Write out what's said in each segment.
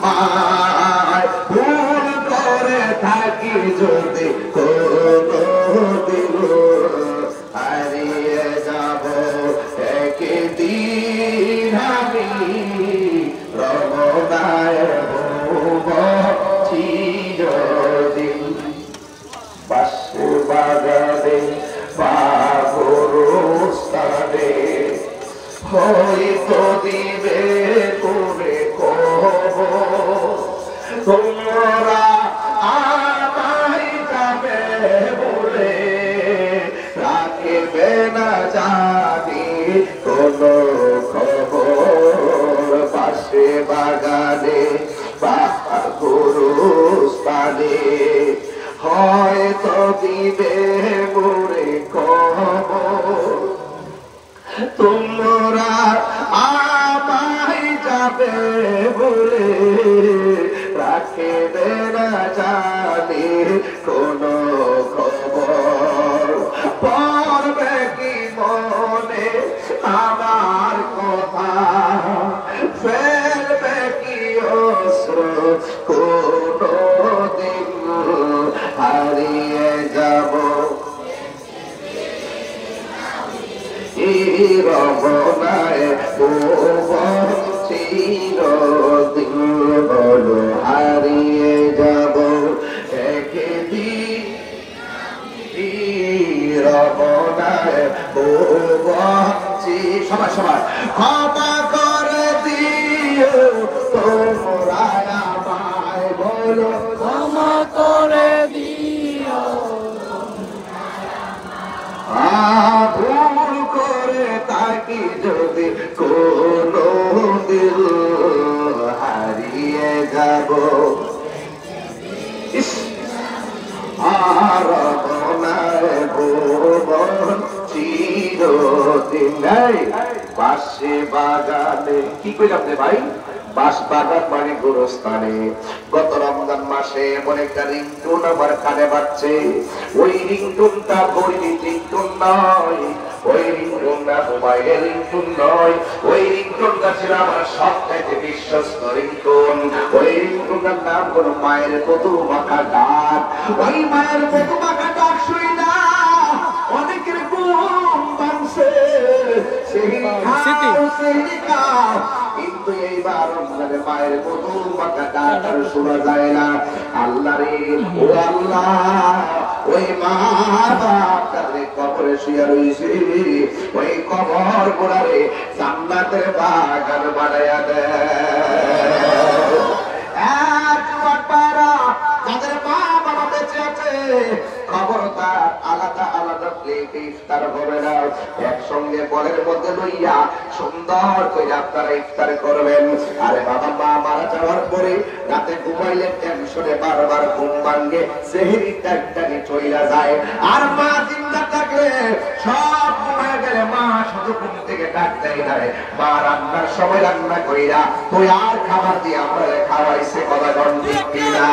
আয় ভুল করে থাকি যদি কোনদিন হারিয়ে যাব একদিন আমি রমনায় ভুব চিরদিন বাসে বাগানে বা গরুস্থানে হয়তো দিবে করে খবর তোমরা আমায় যাবে বলে রাখবে না জানি কোনো খবর পাশে বাগানে বা গরুস্থানে হয়তো দিবে মোরে খবর তোমরা আমায় যাবে বলে রাখবে না জানি কোনো খবর পড়বে কি মনে আমার কথা ফেলবে কি অশ্রু কোনো দিন হারিয়ে যাব রমনায় চিরদিন বলো হারিয়ে যাব একদিন রমনায় সবাই সবাই ক্ষমা করে দিও তোমরা আমায় বলো ক্ষমা করে দিও ভুল করে তাকি যদি কোনো দিল হারিয়ে যাব আর চিরদিন পাশে বাগানে কি কইলাম রে ভাই বাস বাগান মানে গোরস্থানে গত রমজান মাসে এমন একটা রিংটোন আমার কানে বাজছে ওই রিংটোনটা বৈদিক রিংটোন নয় ওই রিংটোনটা মোবাইলের রিংটোন নয় ওই রিংটোনটা ছিল আমার সবথেকে বিশ্বস্ত রিংটোন ওই রিংটোনটার নাম হলো মায়ের কদু মাখা ডাক ওই মায়ের কদু মাখা ডাক শুই না অনেকের ঘুম ভাঙছে কিন্তু এইবার রমজানে মায়ের কদু মাখা ডাক আর শোনা যায় না আল্লাহ রে ও আল্লাহ ওই মা বাপ তাদের কবরে শুয়ে রয়েছে ওই কবর গোড়ারে জান্নাতের বাগান বানায়া দেয় যাদের মা বাবা বেঁচে আছে খবরদার আলাদা আলাদা প্লেটে ইফতার হবে না একসঙ্গে বলের মধ্যে লইয়া সুন্দর করে আপনারা ইফতার করবেন আরে বাবা মা মারা যাওয়ার পরে রাতে ঘুমাইলে টেনশনে বারবার ঘুম ভাঙে সেহরি টাকটানি চইলা যায় আর মা জিন্দা থাকলে সব ঘুমায় গেলে মা শুধু ঘুম থেকে ডাক দেয় না মা রান্নার সময় রান্না কইরা তুই আর খাবার দিয়ে আমরা খাওয়াইছে কথা গন্ডি কিনা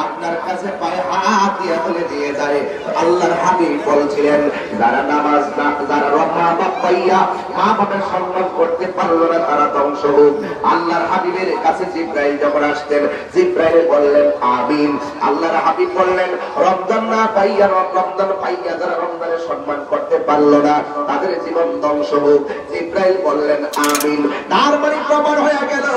আপনার কাছে পায়ে হাত দিয়ে বলে দিয়ে যায় আল্লাহর হাবিব বলছিলেন যারা নামাজ না যারা মা বাপ পাইয়া মা বাবার সম্মান করতে পারলো না তারা ধ্বংস হোক আল্লাহর হাবিবের কাছে জিবরাইল যখন আসতেন জিবরাইল বললেন আমিন আল্লাহর হাবিব বললেন রমজান না পাইয়া রমজান পাইয়া যারা রমজানের সম্মান করতে পারলো না তাদের জীবন ধ্বংস হোক জিবরাইল বললেন আমিন তার মানে প্রমাণ হয়ে গেল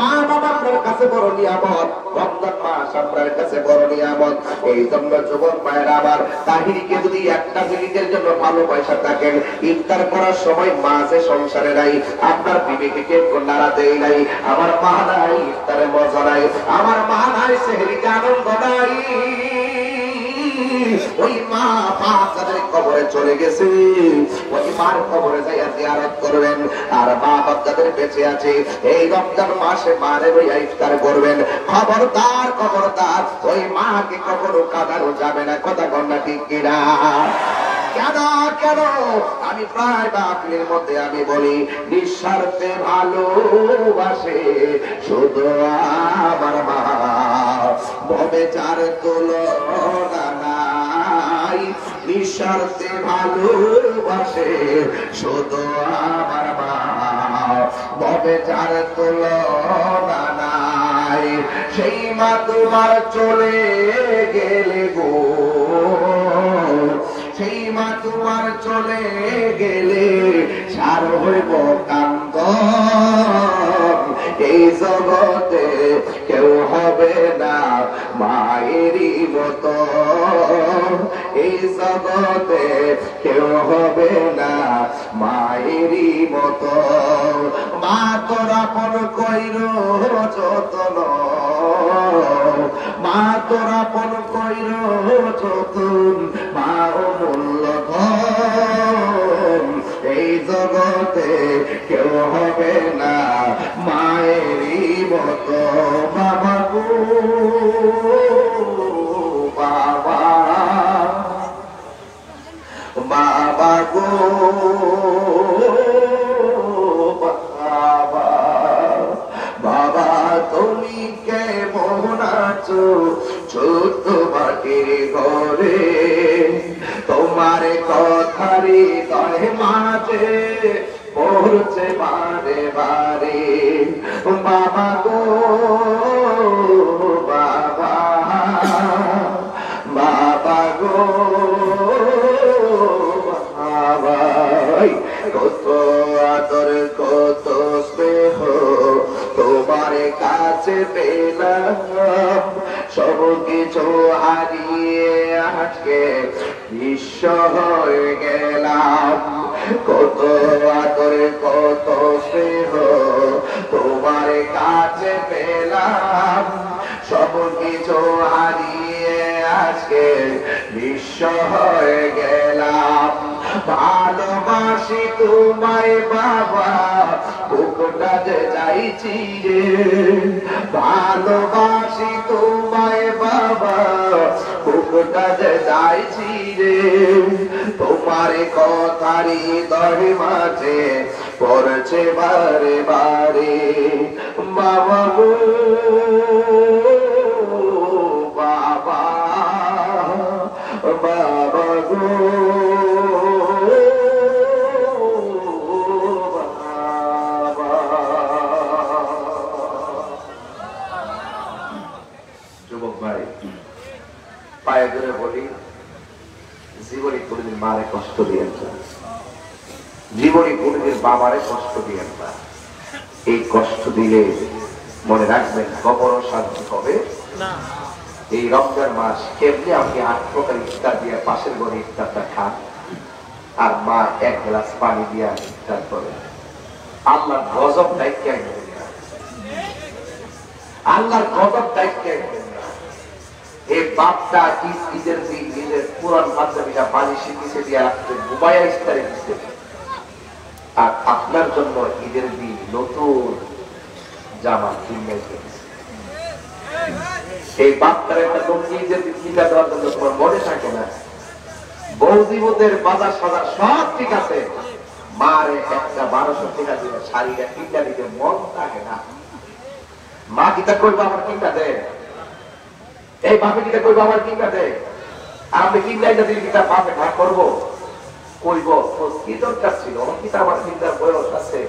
মা বাবা আপনার কাছে বড় নিয়ামত রমজান মাস আপনার কাছে বড় নিয়ামত এই জন্য যুবক ভাইরা আবার তাহিরিকে যদি একটা মিনিটের জন্য ভালো পয়সা থাকেন ইফতার করার সময় মাঝে সংসারে নাই আপনার বিবেকে নাড়া দেয় নাই আমার মা নাই ইফতারে মজা নাই আমার মা নাই সেহরিতে আনন্দ নাই ওই মা বাপ যাদের কবরে চলে গেছে ওই মার কবরে যাইয়া জিয়ারত করবেন আর মা বাপ যাদের বেঁচে আছে এই রমজান মাসে মারে লইয়া ইফতার করবেন খবরদার খবরদার ওই মাকে কখনো কাঁদানো যাবে না কথা কন্যা ঠিক কিনা কেন কেন আমি প্রায় বাপের মধ্যে আমি বলি নিঃস্বার্থে ভালোবাসে শুধু আমার মা, ভবে যার তুলনা নাই, নিঃস্বার্থে ভালোবাসে শুধু আমার মা, ভবে যার তুলনা নাই। সেই মা তোমার চলে গেলে গো, সেই মা তোমার চলে গেলে সার হইব কান্দ, এই জগতে কেউ হবে না মায়েরই মতো, এই জগতে কেউ হবে না মায়েরই মতো। মা তোরা পর কইর যতন, মা তোরা পর কইর যতন, মা অমূল্য ধন, এই জগতে কেউ হবে না মায়েরই মতো। বাবা গো বাবা, বাবা গো বাবা, বাবা তুমি কেমন আছো ছোট মাটির ঘরে, তোমার কথারি দয় মাঝে পড়ছে বারে বারে। বাবা গো বাবা, বাবা গো বাবা, কত আদর কত স্নেহ তোমার কাছে পেলাম, সব কিছু হারিয়ে আজকে নিঃস্ব হয়ে গেলাম। কত আদর কত স্নেহ তোমার কাছে পেলাম, সব কিছু হারিয়ে আজকে নিঃস্ব হয়ে গেলাম। ভালোবাসি তোমায় বাবা, বুকটা যে চাইছি রে, ভালোবাসি তোমায় বাবা, বুকটা যে চাইছি রে, তোমার কথারি দয় মাঝে পড়ছে বারে বারে। বাবা গো বাবা, বাবা গো বাবা। যুবক ভাই, পায়ে ধরে বলি জীবনে কোনদিন মারে কষ্ট দিয়েন না, জীবনে কোনদিন বাবারে কষ্ট দিয়েন না। এই কষ্ট দিলে মনে রাখবেন কবর শান্তি হবে না। এই রমজান মাস কেমনি আপনি ৮ প্রকার ইফতার দিয়ে পাশের ঘরে ইফতারটা খান, আর মা ১ গ্লাস পানি দিয়ে ইফতার করে, আল্লাহর গজব দায়িত্ব, আল্লাহর গজব দায়িত্ব। এই বাপটা ঈদের দিন ঈদের পুরান পাঞ্জাবিটা বালিশে নিচে দিয়ে রাখতে ঘুমাইয়া ইফতারে দিচ্ছে, আর আপনার জন্য ঈদের দিন নতুন জামা কিনে দিয়েছে। এই বাপটার একটা লুঙ্গি ঈদের দিন কিনে দেওয়ার জন্য তোমার মনে থাকে না? বৌদিবদের বাজার সাজার সব ঠিক আছে, মারে একটা 1200 টাকা দিয়ে শাড়িটা কিনে দিতে মন থাকে না। মা কিতা করবো আমার কিনা দেয়, এই বাপে কিতা করবো আমার কিনা দেয়, আর আপনি কিনলাইটা দিলে কিতা বাপে ভাগ করবো কইব কি দরকার ছিল, কিতা আমার চিন্তার বয়স আছে,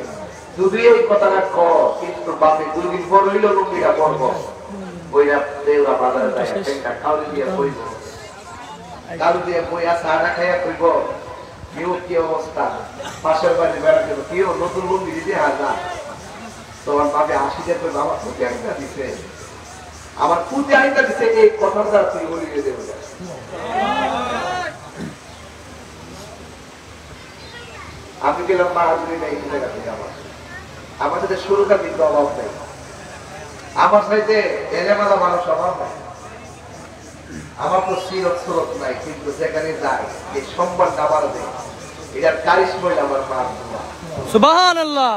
যদি এই কথাটা ক, কিন্তু বাপে 2 দিন পর হইল লুঙ্গিটা পরবো, বইরা দেউরা বাজারে যায় একটা কাউরি দিয়ে কইব, কাউরি দিয়ে বইয়া সারা খাইয়া কইব কি অবস্থা, পাশের বাড়ি বেড়াতে কেউ নতুন লুঙ্গি দিতে হাজা, তোমার বাপে 80 দিয়ে কইব আমার পুঁতে আইনটা দিছে, আমার পুঁতে আইনটা দিছে, এই কথাটা তুই বলিয়ে দেব। আমি গেলাম মাহাজুরি নেই আমার সাথে শুরুটা কিন্তু অভাব নেই, আমার সাথে এলেমালা মানুষ অভাব নাই, আমার তো সিরত সুরত নাই, কিন্তু যেখানে যাই এই সম্মানটা আমার দেয়, এটার কারিশমাই আমার মা। সুবহানাল্লাহ।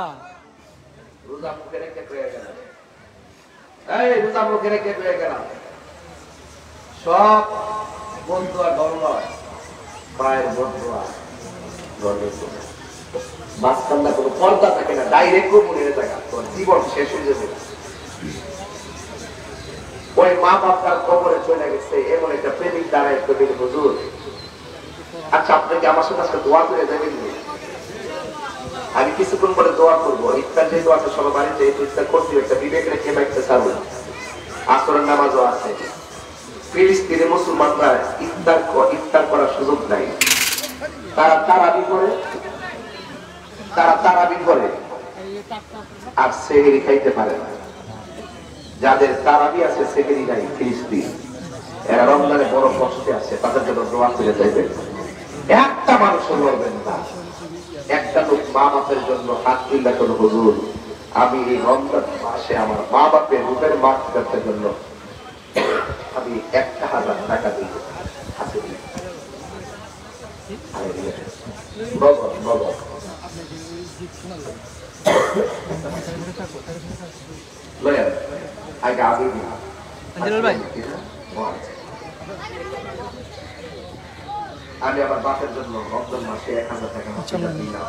রোজা মুখে রেখে পেয়ে গেলাম, এই রোজা মুখে রেখে পেয়ে গেলাম, সব বন্ধু আর ধর্ম নয়, পায়ের বন্ধুয়া মাঝখানটা কোনো পর্দা থাকে না, ডাইরেক্ট মনের জায়গা, তোর জীবন শেষ হয়ে যাবে। ওই মা বাপটার কবরে চলে গেছে এমন একটা প্রেমিক দ্বারা একটু দিন হুজুর, আচ্ছা আপনাকে আমার সাথে আজকে দোয়া করে দেবেন? আমি কিছুক্ষণ পরে দোয়া করবো। ইফতার যেহেতু আছে সবার বাড়িতে, ইফতার করতে একটা বিবেক রেখে বাইতে চালু, আসরের নামাজও আছে। ফিলিস্তিনে মুসলমানরা ইফতার করার সুযোগ নাই, তারা তারাবি করে আর সেহরি খাইতে পারে না। যাদের তারাবি আছে সেহরি নাই ফিলিস্তিন, এরা রমজানে বড় কষ্টে আছে, তাদের জন্য দোয়া করে যাইবেন। একটা মানুষ লড়বেন না, একটা লোক মা বাপের জন্য হাত তুল্লা করে হুজুর আমি এই রমজান মাসে আমার মা বাপের রূপের মাঠ করতে জন্য আমি 1000 টাকা দিই হাতে দিই। আমি আমার বাপের জন্য রমজান মাসে 1000 টাকা দিলাম।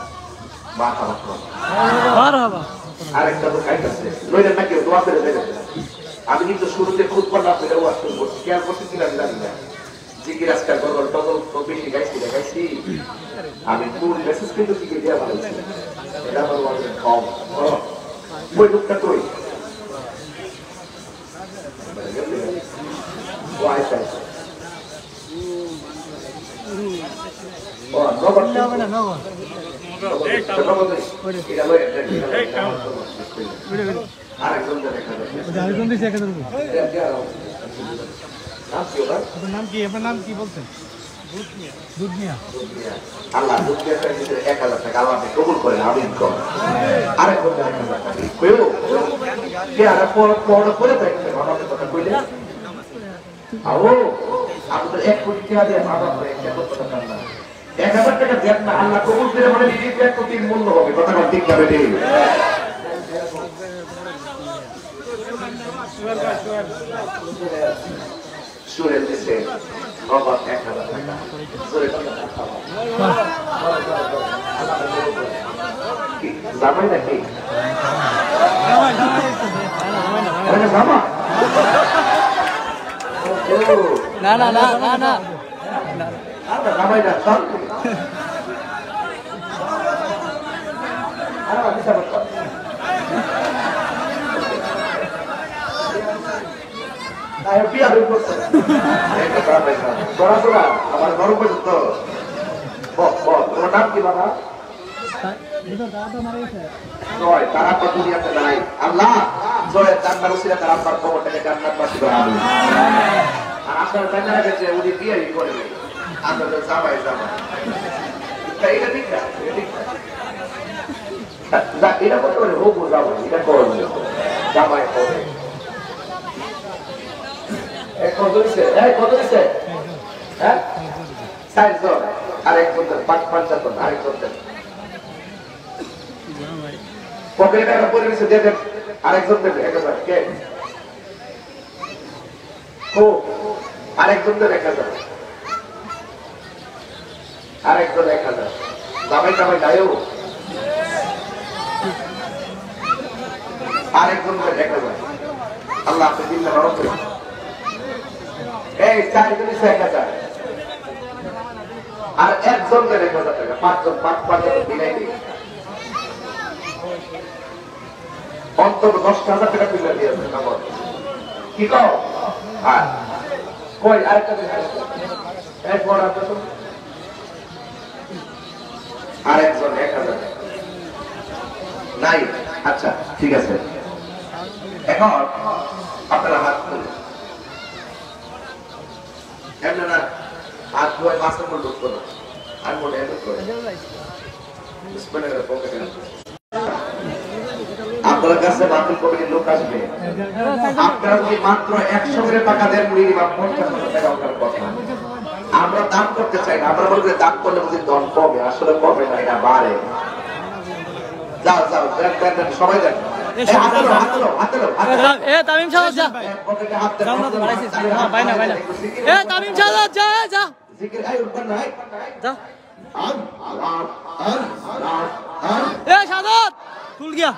আরেকটা তো খাইতেছে লইলেন নাকি দোয়া করে দেবেন। আমি কিন্তু শুরুতে খুব পাল্লা করে ওয়াজ করছি, খেয়াল করছি কিনা জানি না। জিকির আজকাল গগল টগল তো বেশি গাইছি আমি ফুল মেসেজ কিন্তু জিকির দেওয়া ভালো ছিল। এটা আমার ওয়াজের কম ওই লোকটা কই নাম কি বলছেন? আল্লাহ 1000 টাকা আল্লাহ কবুল করেন, আমিন কর। আরেক পরে দেখছেন আমাদের কথা কইলে আপনাদের 1 কোটি টাকা দিয়ে মা বাবা 1000 টাকা দেন না, আল্লাহ কবুল করে মানে 1 কোটির মূল্য হবে। কথা ঠিক যাবে নেই সুরের দেশে নগদ 1000 টাকা জামাই নাকি জামা না না না না না জামাই না সব আমার গরম পর্যন্ত তোমার নাম কি বাবা? জয় তারা তো দুনিয়াতে নাই। আল্লাহ জয় জান্নার উসিলা তার আব্বার কবরটাকে জান্নাতবাসী বানাবেন। আর আপনার জানা গেছে উনি বিয়েই করবে, আপনাদের জামাই এটা ঠিক না, এটা করতে পারে হোক জামাই, এটা করবে জামাই হবে। কত দিচ্ছে হ্যাঁ 4 জন, আরেকজন 5-5 আরেকজন পকেটে টাকা পরে গেছে দিয়ে দেন, আরেকজন দেবে 1000 কে আরেকজন দেবে 1000, আরেকজন 1000 জামাই গায়েও আরেকজন দেবে 1000। আল্লাহ আপনি দিল্লা নরম করে এই 4 জন 1000 আর একজন দেবে 1000 টাকা, 5 জন 5 দিলাই দিই অন্তত 10,000 টাকা তুলে দিয়েছে কি কও? হ্যাঁ কই আরেকটা আরেকজন 1000 নাই। আচ্ছা ঠিক আছে, এখন আপনারা হাত তুলুন। এমন না হাত ধোয়া মাছের মধ্যে ঢুকতো না, আর মনে করে আপনার কাছে মাহফিল কমিটির লোক আসবে, আপনারা যদি মাত্র 100 করে টাকা দেন মিনিমাম 50,000 টাকা ওঠার কথা। আমরা দান করতে চাই না, আমরা বলতে দান করলে বুঝি ধন কমে, আসলে কমে না, এটা বাড়ে। যাও সবাই দেন। এ তামিম সাহেব যা বাইনা বাইনা এ তামিম সাহেব যা যা যা এ সাদত তুল গিয়া